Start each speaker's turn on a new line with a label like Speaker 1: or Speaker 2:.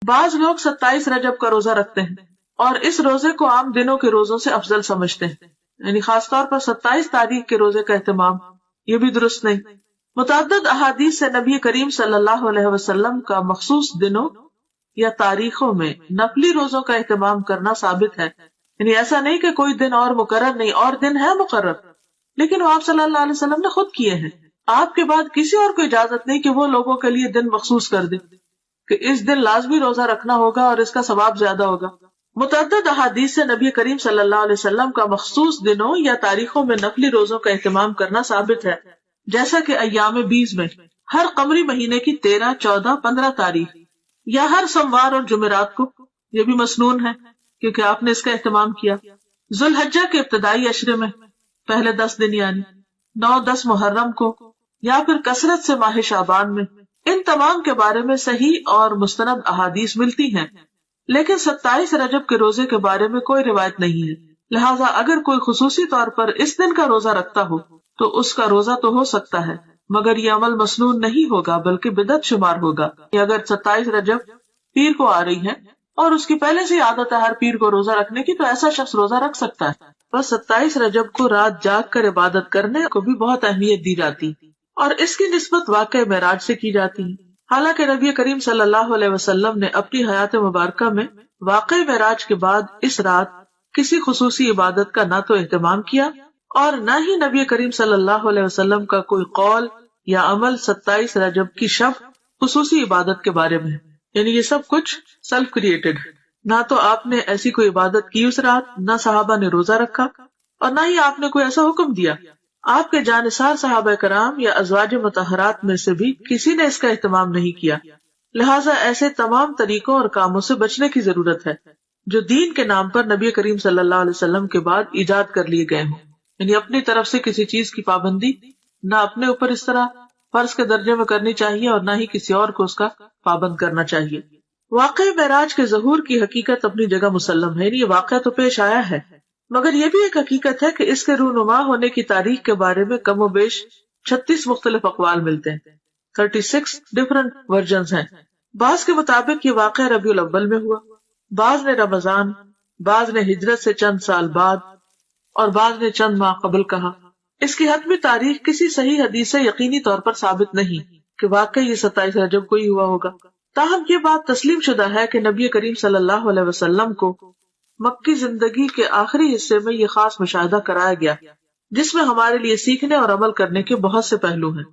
Speaker 1: بعض لوگ 27 رجب کا روزہ رکھتے ہیں اور اس روزے کو عام دنوں کے روزوں سے افضل سمجھتے ہیں، یعنی خاص طور پر 27 تاریخ کے روزے کا اہتمام، یہ بھی درست نہیں۔ متعدد احادیث سے نبی کریم صلی اللہ علیہ وسلم کا مخصوص دنوں یا تاریخوں میں نفلی روزوں کا اہتمام کرنا ثابت ہے، یعنی ایسا نہیں کہ کوئی دن اور مقرر نہیں، اور دن ہے مقرر، لیکن وہ آپ صلی اللہ علیہ وسلم نے خود کیے ہیں۔ آپ کے بعد کسی اور کو اجازت نہیں کہ وہ لوگوں کے لیے دن مخصوص کر دے کہ اس دن لازمی روزہ رکھنا ہوگا اور اس کا ثواب زیادہ ہوگا۔ متعدد احادیث سے نبی کریم صلی اللہ علیہ وسلم کا مخصوص دنوں یا تاریخوں میں نفلی روزوں کا اہتمام کرنا ثابت ہے، جیسا کہ ایام 20 میں ہر قمری مہینے کی 13، 14، 15 تاریخ، یا ہر سوموار اور جمعرات کو، یہ بھی مسنون ہے کیونکہ آپ نے اس کا اہتمام کیا۔ ذوالحجہ کے ابتدائی عشرے میں پہلے 10 دن یعنی 9، 10 محرم کو، یا پھر کثرت سے ماہ شعبان میں، ان تمام کے بارے میں صحیح اور مستند احادیث ملتی ہیں، لیکن 27 رجب کے روزے کے بارے میں کوئی روایت نہیں ہے۔ لہٰذا اگر کوئی خصوصی طور پر اس دن کا روزہ رکھتا ہو تو اس کا روزہ تو ہو سکتا ہے، مگر یہ عمل مسنون نہیں ہوگا بلکہ بدعت شمار ہوگا۔ اگر 27 رجب پیر کو آ رہی ہے اور اس کی پہلے سے عادت ہے ہر پیر کو روزہ رکھنے کی، تو ایسا شخص روزہ رکھ سکتا ہے۔ بس 27 رجب کو رات جاگ کر عبادت کرنے کو بھی بہت اہمیت دی جاتی اور اس کی نسبت واقعہ معراج سے کی جاتی ہے۔ حالانکہ نبی کریم صلی اللہ علیہ وسلم نے اپنی حیات مبارکہ میں واقعہ معراج کے بعد اس رات کسی خصوصی عبادت کا نہ تو اہتمام کیا اور نہ ہی نبی کریم صلی اللہ علیہ وسلم کا کوئی قول یا عمل 27 رجب کی شب خصوصی عبادت کے بارے میں، یعنی یہ سب کچھ سیلف کریٹڈ، نہ تو آپ نے ایسی کوئی عبادت کی اس رات، نہ صحابہ نے روزہ رکھا، اور نہ ہی آپ نے کوئی ایسا حکم دیا۔ آپ کے جانثار صحابہ کرام یا ازواج مطہرات میں سے بھی کسی نے اس کا اہتمام نہیں کیا۔ لہٰذا ایسے تمام طریقوں اور کاموں سے بچنے کی ضرورت ہے جو دین کے نام پر نبی کریم صلی اللہ علیہ وسلم کے بعد ایجاد کر لیے گئے ہوں، یعنی اپنی طرف سے کسی چیز کی پابندی نہ اپنے اوپر اس طرح فرض کے درجے میں کرنی چاہیے اور نہ ہی کسی اور کو اس کا پابند کرنا چاہیے۔ واقعہ معراج کے ظہور کی حقیقت اپنی جگہ مسلم ہے، یہ واقعہ تو پیش آیا ہے، مگر یہ بھی ایک حقیقت ہے کہ اس کے رونما ہونے کی تاریخ کے بارے میں کم و بیش 36 مختلف اقوال ملتے ہیں، 36 ڈفرنٹ ورژنز ہیں۔ بعض کے مطابق یہ واقعہ ربیع الاول میں ہوا، بعض نے رمضان، بعض نے ہجرت سے چند سال بعد اور بعض نے چند ماہ قبل کہا۔ اس کی حتمی تاریخ کسی صحیح حدیث سے یقینی طور پر ثابت نہیں کہ واقعی یہ 27 رجب کو ہی ہوا ہوگا، تاہم یہ بات تسلیم شدہ ہے کہ نبی کریم صلی اللہ علیہ وسلم کو مکی زندگی کے آخری حصے میں یہ خاص مشاہدہ کرایا گیا جس میں ہمارے لیے سیکھنے اور عمل کرنے کے بہت سے پہلو ہیں۔